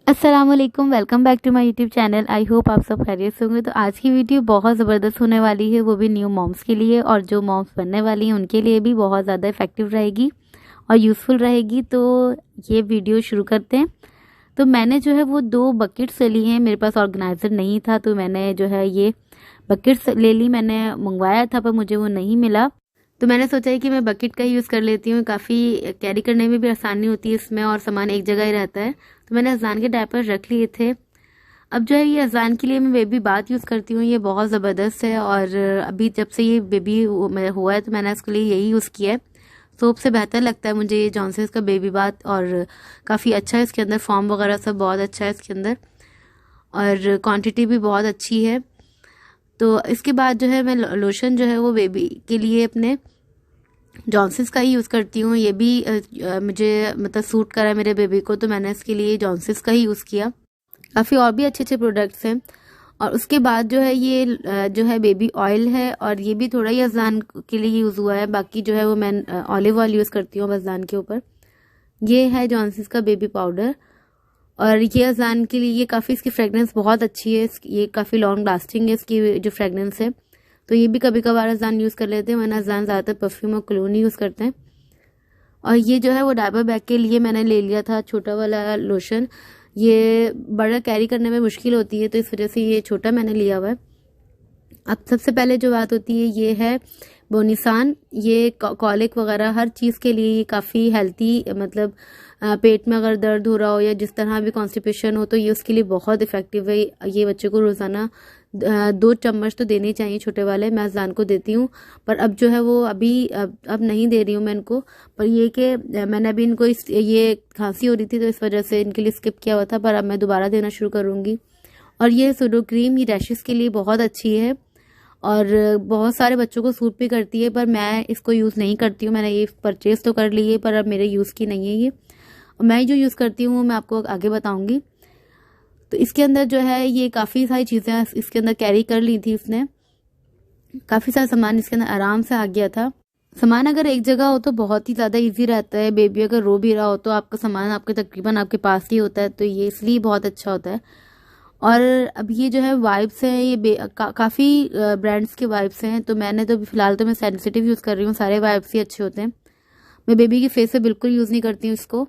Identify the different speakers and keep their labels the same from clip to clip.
Speaker 1: अस्सलाम वालेकुम, welcome back to my YouTube channel. I hope आप सब खैरियत से होंगे। तो आज की वीडियो बहुत ज़बरदस्त होने वाली है, वो भी न्यू मॉम्स के लिए, और जो मॉम्स बनने वाली हैं उनके लिए भी बहुत ज़्यादा इफेक्टिव रहेगी और यूज़फुल रहेगी। तो ये वीडियो शुरू करते हैं। तो मैंने जो है वो 2 बकेट्स ले ली हैं। मेरे पास ऑर्गेनाइज़र नहीं था तो मैंने जो है ये बकेट्स ले ली। मैंने मंगवाया था पर मुझे वो नहीं मिला, तो मैंने सोचा है कि मैं बकेट का ही यूज़ कर लेती हूँ। काफ़ी कैरी करने में भी आसानी होती है इसमें और सामान एक जगह ही रहता है। तो मैंने अज़ान के डायपर रख लिए थे। अब जो है ये अज़ान के लिए मैं बेबी बाथ यूज़ करती हूँ। ये बहुत ज़बरदस्त है और अभी जब से ये बेबी हुआ है तो मैंने इसके लिए यही यूज़ किया है। सोप से बेहतर लगता है मुझे ये जॉनसन्स का बेबी बाथ, और काफ़ी अच्छा है इसके अंदर, फॉर्म वगैरह सब बहुत अच्छा है इसके अंदर और क्वांटिटी भी बहुत अच्छी है। तो इसके बाद जो है मैं लोशन जो है वो बेबी के लिए अपने जॉनसन्स का ही यूज़ करती हूँ। ये भी मुझे मतलब सूट करा है मेरे बेबी को, तो मैंने इसके लिए जॉनसन्स का ही यूज़ किया। काफ़ी और भी अच्छे अच्छे प्रोडक्ट्स हैं। और उसके बाद जो है ये जो है बेबी ऑयल है, और ये भी थोड़ा ही अज़ान के लिए यूज़ हुआ है। बाकी जो है वो मैं ऑलिव ऑयल यूज़ करती हूँ अज़ान के ऊपर। ये है जॉनसन्स का बेबी पाउडर, और ये अज़ान के लिए ये काफ़ी, इसकी फ्रेगनेंस बहुत अच्छी है। ये काफ़ी लॉन्ग लास्टिंग है इसकी जो फ्रेगनेंस है। तो ये भी कभी कभार अज़ान यूज़ कर लेते हैं, वरना अज़ान ज़्यादातर परफ्यूम और क्लोन यूज़ करते हैं। और ये जो है वो डायपर बैग के लिए मैंने ले लिया था छोटा वाला लोशन। ये बड़ा कैरी करने में मुश्किल होती है तो इस वजह से ये छोटा मैंने लिया हुआ है। अब सबसे पहले जो बात होती है ये है बोनिसान। ये कॉलिक वगैरह हर चीज़ के लिए ये काफ़ी हेल्थी, मतलब पेट में अगर दर्द हो रहा हो या जिस तरह भी कॉन्स्टिपेशन हो तो ये उसके लिए बहुत इफेक्टिव है। ये बच्चे को रोज़ाना 2 चम्मच तो देने चाहिए छोटे वाले। मैं अज़ान को देती हूँ, पर अब जो है वो अब नहीं दे रही हूँ मैं इनको। पर ये कि मैंने अभी इनको ये खांसी हो रही थी तो इस वजह से इनके लिए स्किप किया हुआ था, पर अब मैं दोबारा देना शुरू करूँगी। और ये सूडो क्रीम, ये रैशेस के लिए बहुत अच्छी है और बहुत सारे बच्चों को सूट भी करती है, पर मैं इसको यूज़ नहीं करती हूँ। मैंने ये परचेज़ तो कर ली है पर अब मेरे यूज़ की नहीं है ये। मैं जो यूज़ करती हूँ मैं आपको आगे बताऊँगी। तो इसके अंदर जो है ये काफ़ी सारी चीज़ें इसके अंदर कैरी कर ली थी इसने। काफ़ी सारा सामान इसके अंदर आराम से आ गया था। सामान अगर एक जगह हो तो बहुत ही ज़्यादा इजी रहता है। बेबी अगर रो भी रहा हो तो आपका सामान आपके तकरीबन आपके पास ही होता है, तो ये इसलिए बहुत अच्छा होता है। और अब ये जो है वाइप्स हैं, ये काफ़ी ब्रांड्स के वाइप्स हैं। तो मैंने तो फिलहाल तो मैं सेंसिटिव यूज़ कर रही हूँ। सारे वाइप्स ही अच्छे होते हैं। मैं बेबी की फेस पे बिल्कुल यूज़ नहीं करती हूँ इसको।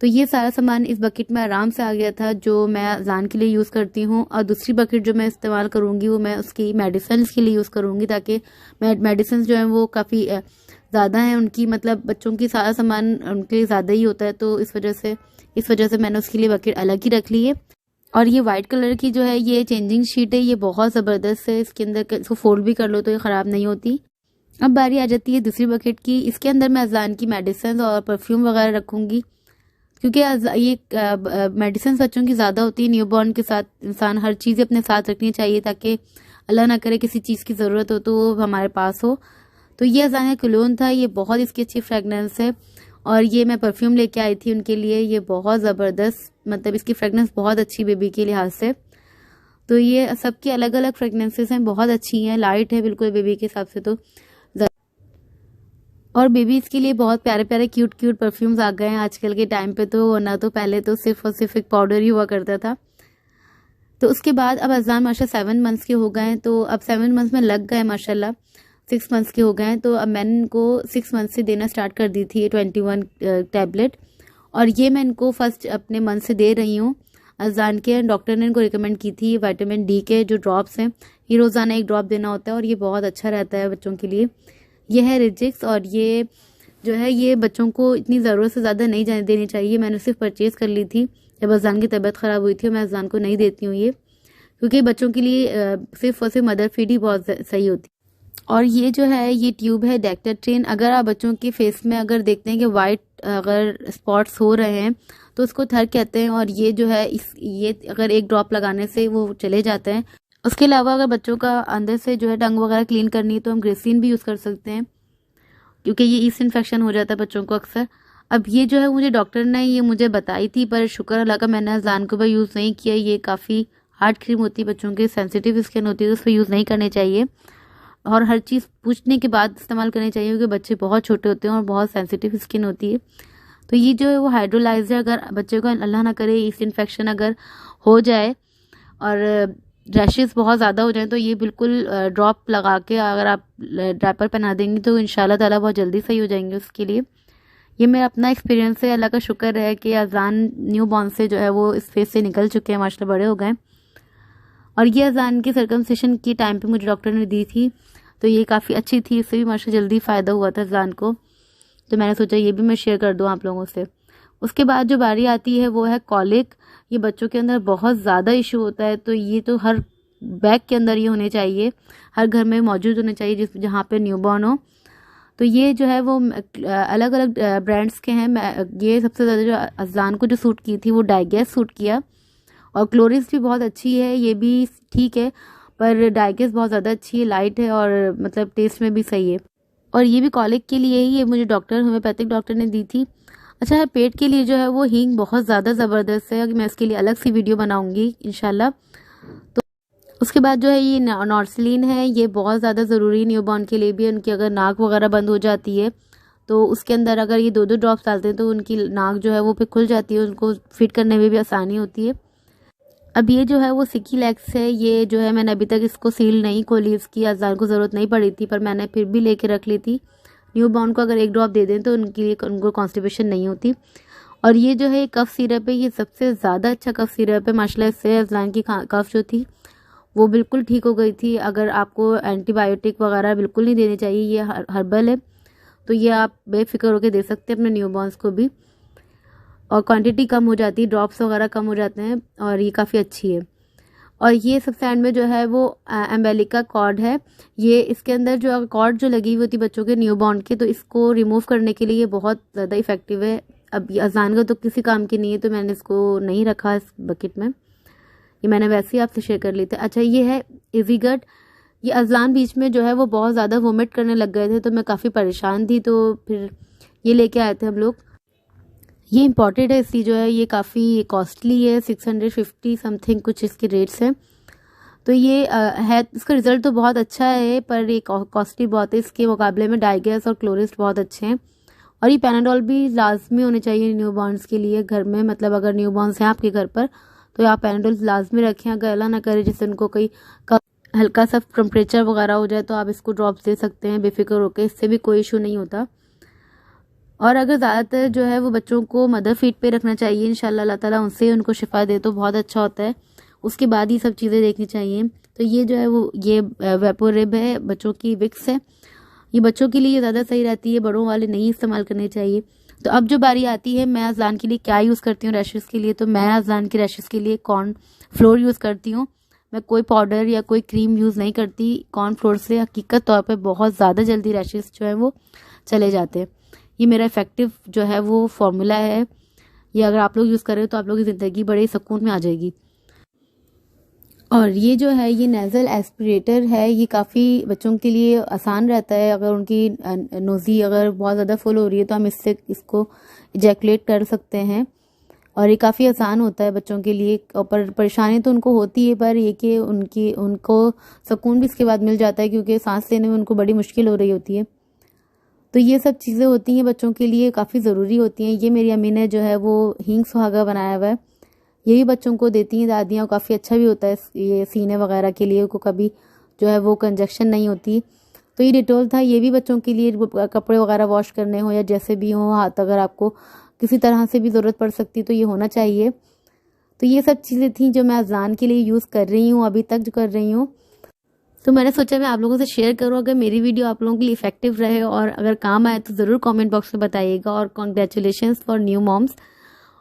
Speaker 1: तो ये सारा सामान इस बकेट में आराम से आ गया था जो मैं अज़ान के लिए यूज़ करती हूँ। और दूसरी बकेट जो मैं इस्तेमाल करूँगी वो मैं उसकी मेडिसिन के लिए यूज़ करूँगी, ताकि मेडिसिन जो है वो काफ़ी ज़्यादा हैं उनकी, मतलब बच्चों की सारा सामान उनके लिए ज़्यादा ही होता है, तो इस वजह से मैंने उसके लिए बकेट अलग ही रख ली है। और ये वाइट कलर की जो है ये चेंजिंग शीट है, ये बहुत ज़बरदस्त है। इसके अंदर इसको फोल्ड भी कर लो तो ये ख़राब नहीं होती। अब बारी आ जाती है दूसरी बकेट की। इसके अंदर मैं अज़ान की मेडिसिन और परफ्यूम वगैरह रखूँगी, क्योंकि ये मेडिसिन बच्चों की ज़्यादा होती है। न्यूबॉर्न के साथ इंसान हर चीज़ अपने साथ रखनी चाहिए, ताकि अल्लाह ना करे किसी चीज़ की ज़रूरत हो तो वो हमारे पास हो। तो ये अज़ान का क्लोन था, ये बहुत इसकी अच्छी फ्रेगनेंस है। और ये मैं परफ्यूम लेके आई थी उनके लिए, ये बहुत ज़बरदस्त, मतलब इसकी फ्रेगनेंस बहुत अच्छी बेबी के लिहाज से। तो ये सबकी अलग अलग फ्रेगनेंसेस हैं, बहुत अच्छी हैं, लाइट है बिल्कुल बेबी के हिसाब से। तो और बेबीज के लिए बहुत प्यारे प्यारे क्यूट क्यूट परफ्यूम्स आ गए हैं आजकल के टाइम पे, तो ना तो पहले तो सिर्फ और सिर्फ एक पाउडर ही हुआ करता था। तो उसके बाद अब अज़ान माशाल्लाह 7 मंथ्स के हो गए हैं, तो अब 7 मंथ्स में लग गए माशाल्लाह। 6 मंथ्स के हो गए हैं, तो अब मैंने इनको 6 मंथ से देना स्टार्ट कर दी थी 21 टैबलेट। और ये मैं इनको फर्स्ट अपने मंथ से दे रही हूँ। अज़ान के डॉक्टर ने इनको रिकमेंड की थी विटामिन डी के जो ड्रॉप्स हैं, ये रोज़ाना 1 ड्रॉप देना होता है और ये बहुत अच्छा रहता है बच्चों के लिए। ये है रिजिक्स, और ये जो है ये बच्चों को इतनी ज़रूरत से ज़्यादा नहीं जाने देनी चाहिए। मैंने सिर्फ परचेज़ कर ली थी जब अज़ान की तबीयत ख़राब हुई थी, और मैं अज़ान को नहीं देती हूँ ये, क्योंकि बच्चों के लिए सिर्फ और सिर्फ मदर फीड ही बहुत सही होती है। और ये जो है ये ट्यूब है डेक्टाट्रेन। अगर आप बच्चों के फेस में अगर देखते हैं कि वाइट अगर स्पॉट्स हो रहे हैं तो उसको थर कहते हैं, और ये जो है ये अगर 1 ड्रॉप लगाने से वो चले जाते हैं। उसके अलावा अगर बच्चों का अंदर से जो है टंग वगैरह क्लीन करनी है तो हम ग्रेसिन भी यूज़ कर सकते हैं, क्योंकि ये ईस्ट इन्फेक्शन हो जाता है बच्चों को अक्सर। अब ये जो है मुझे डॉक्टर ने ये मुझे बताई थी, पर शुक्र अल्लाह का मैंने अज़ान को भी यूज़ नहीं किया। ये काफ़ी हार्ड क्रीम होती है, बच्चों की सेंसिटिव स्किन होती है, तो उसको यूज़ नहीं करनी चाहिए और हर चीज़ पूछने के बाद इस्तेमाल करनी चाहिए, क्योंकि बच्चे बहुत छोटे होते हैं और बहुत सेंसिटिव स्किन होती है। तो ये जो है वो हाइड्रोलाइज है। अगर बच्चे को अल्लाह ना करे ईस्ट इन्फेक्शन अगर हो जाए और रैशेस बहुत ज़्यादा हो जाए तो ये बिल्कुल ड्रॉप लगा के अगर आप ड्रैपर पहना देंगे तो इंशाल्लाह ताला बहुत जल्दी सही हो जाएंगे उसके लिए। ये मेरा अपना एक्सपीरियंस है। अल्लाह का शुक्र है कि अजान न्यू बॉर्न से जो है वो इस फेज से निकल चुके हैं, माशाल्लाह बड़े हो गए। और ये अजान की सर्कमसिशन की टाइम पे मुझे डॉक्टर ने दी थी, तो ये काफ़ी अच्छी थी, इससे भी माशाल्लाह जल्दी फ़ायदा हुआ था अजान को। तो मैंने सोचा ये भी मैं शेयर कर दूँ आप लोगों से। उसके बाद जो बारी आती है वो है कॉलिक। ये बच्चों के अंदर बहुत ज़्यादा इशू होता है, तो ये तो हर बैग के अंदर ये होने चाहिए, हर घर में मौजूद होने चाहिए जिस जहाँ पे न्यूबॉर्न हो। तो ये जो है वो अलग अलग ब्रांड्स के हैं। ये सबसे ज़्यादा जो अज़लान को जो सूट की थी वो डाइगेस सूट किया, और क्लोरिस भी बहुत अच्छी है, ये भी ठीक है, पर डाइगेस बहुत ज़्यादा अच्छी है, लाइट है और मतलब टेस्ट में भी सही है। और ये भी कॉलिक के लिए ही, ये मुझे होम्योपैथिक डॉक्टर ने दी थी। अच्छा, पेट के लिए जो है वो हींग बहुत ज़्यादा ज़बरदस्त है, मैं इसके लिए अलग सी वीडियो बनाऊंगी इंशाल्लाह। तो उसके बाद जो है ये नॉर्सलिन है, ये बहुत ज़्यादा ज़रूरी न्यूबॉर्न के लिए भी। उनकी अगर नाक वगैरह बंद हो जाती है तो उसके अंदर अगर ये 2-2 ड्रॉप्स डालते हैं तो उनकी नाक जो है वो फिर खुल जाती है, उनको फिट करने में भी आसानी होती है। अब ये जो है वो सिकी लेग्स है, ये जो है मैंने अभी तक इसको सील नहीं खोली, इसकी अज़ान को ज़रूरत नहीं पड़ी थी, पर मैंने फिर भी लेके रख ली थी। न्यूबॉर्न को अगर 1 ड्रॉप दे दें तो उनके लिए उनको कॉन्स्टिपेशन नहीं होती। और ये जो है कफ सिरप है, ये सबसे ज़्यादा अच्छा कफ सिरप है माशाल्लाह। इससे अज़लान की कफ जो थी वो बिल्कुल ठीक हो गई थी। अगर आपको एंटीबायोटिक वगैरह बिल्कुल नहीं देनी चाहिए, ये हर्बल है, तो ये आप बेफिक्र होकर दे सकते हैं अपने न्यूबॉर्न्स को भी। और क्वांटिटी कम हो जाती है, ड्रॉप्स वगैरह कम हो जाते हैं, और ये काफ़ी अच्छी है। और ये सबसे एंड में जो है वो एम्बेलिका कॉर्ड है। ये इसके अंदर जो कॉर्ड जो लगी हुई होती बच्चों के न्यूबॉर्न के, तो इसको रिमूव करने के लिए ये बहुत ज़्यादा इफेक्टिव है। अब ये अजान का तो किसी काम की नहीं है, तो मैंने इसको नहीं रखा इस बकेट में, ये मैंने वैसे ही आपसे शेयर कर ली थी। अच्छा, ये है इजीगट। ये अज़लान बीच में जो है वो बहुत ज़्यादा वोमिट करने लग गए थे, तो मैं काफ़ी परेशान थी, तो फिर ये लेके आए थे हम लोग। ये इम्पॉर्टेड है, इसकी जो है ये काफ़ी कॉस्टली है, 650 समथिंग कुछ इसके रेट्स हैं। तो ये है, इसका रिज़ल्ट तो बहुत अच्छा है, पर ये कॉस्टली बहुत है। इसके मुकाबले में डाइगेस और क्लोरिस्ट बहुत अच्छे हैं। और ये पैनाडोल भी लाजमी होने चाहिए न्यूबॉर्न्स के लिए घर में, मतलब अगर न्यूबॉर्न्स हैं आपके घर पर तो आप पैनाडोल लाजमी रखें। अगर अल्लाह ना करे जिससे उनको कोई हल्का सा टेम्परेचर वगैरह हो जाए तो आप इसको ड्रॉप्स दे सकते हैं बेफिक्र होकर, इससे भी कोई इशू नहीं होता। और अगर ज़्यादातर जो है वो बच्चों को मदर फीड पे रखना चाहिए, इंशाल्लाह अल्लाह ताला उनसे उनको शिफा दे तो बहुत अच्छा होता है। उसके बाद ही सब चीज़ें देखनी चाहिए। तो ये जो है वो ये वेपोरिब है, बच्चों की विक्स है, ये बच्चों के लिए ज़्यादा सही रहती है, बड़ों वाले नहीं इस्तेमाल करने चाहिए। तो अब जो बारी आती है मैं अज़लान के लिए क्या यूज़ करती हूँ रैशेस के लिए, तो मैं अज़लान की रैशेस के लिए कॉर्न फ्लोर यूज़ करती हूँ। मैं कोई पाउडर या कोई क्रीम यूज़ नहीं करती। कॉर्न फ्लोर से हकीकत तौर पे बहुत ज़्यादा जल्दी रैशेस जो है वो चले जाते हैं। ये मेरा इफेक्टिव जो है वो फॉर्मूला है, ये अगर आप लोग यूज़ करें तो आप लोगों की ज़िंदगी बड़े सुकून में आ जाएगी। और ये जो है ये नेज़ल एस्पिरेटर है, ये काफ़ी बच्चों के लिए आसान रहता है। अगर उनकी नोज़ी अगर बहुत ज़्यादा फुल हो रही है तो हम इससे इसको इजैकुलेट कर सकते हैं, और ये काफ़ी आसान होता है बच्चों के लिए। पर परेशानी तो उनको होती है, पर ये कि उनको सुकून भी इसके बाद मिल जाता है, क्योंकि सांस लेने में उनको बड़ी मुश्किल हो रही होती है। तो ये सब चीज़ें होती हैं बच्चों के लिए काफ़ी ज़रूरी होती हैं। ये मेरी अम्मी ने जो है वो हींग सुहागा बनाया हुआ है, ये भी बच्चों को देती हैं दादियाँ, काफ़ी अच्छा भी होता है ये सीने वगैरह के लिए, को कभी जो है वो कंजक्शन नहीं होती। तो ये डिटॉल था, ये भी बच्चों के लिए कपड़े वगैरह वॉश करने हो या जैसे भी हो, हाथ अगर आपको किसी तरह से भी ज़रूरत पड़ सकती तो ये होना चाहिए। तो ये सब चीज़ें थी जो मैं अज़लान के लिए यूज़ कर रही हूँ, अभी तक जो कर रही हूँ। तो मैंने सोचा मैं आप लोगों से शेयर करूँ, अगर मेरी वीडियो आप लोगों के लिए इफेक्टिव रहे और अगर काम आए तो ज़रूर कमेंट बॉक्स में बताइएगा। और कॉन्ग्रेचुलेशंस फॉर न्यू मॉम्स,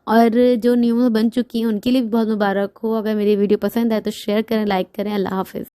Speaker 1: और जो न्यू बन चुकी हैं उनके लिए भी बहुत मुबारक हो। अगर मेरी वीडियो पसंद आए तो शेयर करें, लाइक करें। अल्लाह हाफिज़।